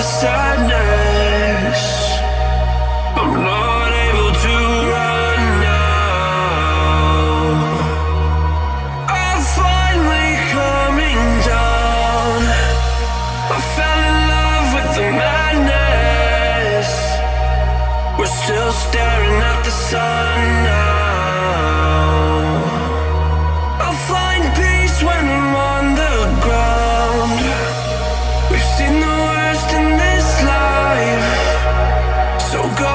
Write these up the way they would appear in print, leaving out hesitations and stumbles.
the sadness. I'm not able to run now. I'm finally coming down. I fell in love with the madness. We're still staring at the sun now. I'll find peace when I'm on the ground. We've seen the worst in this life, so go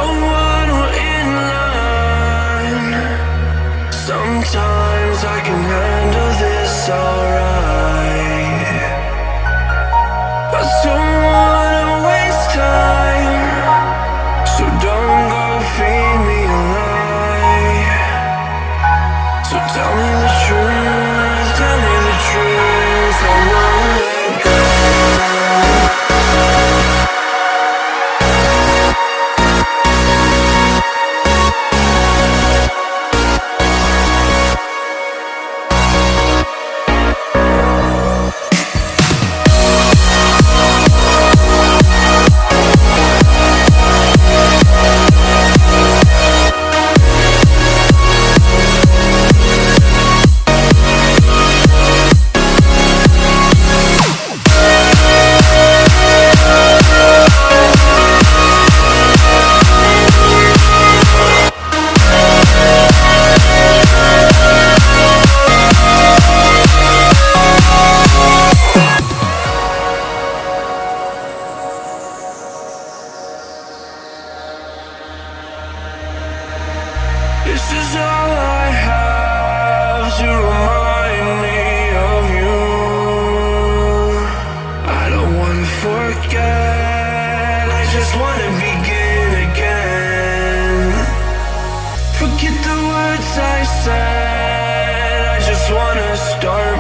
on, we're in line. Sometimes I can handle this alright. I don't wanna waste time, so don't go feed me a lie. So tell me the truth, tell me the truth, I won't let go. This is all I have to remind me of you. I don't wanna forget, I just wanna begin again. Forget the words I said, I just wanna start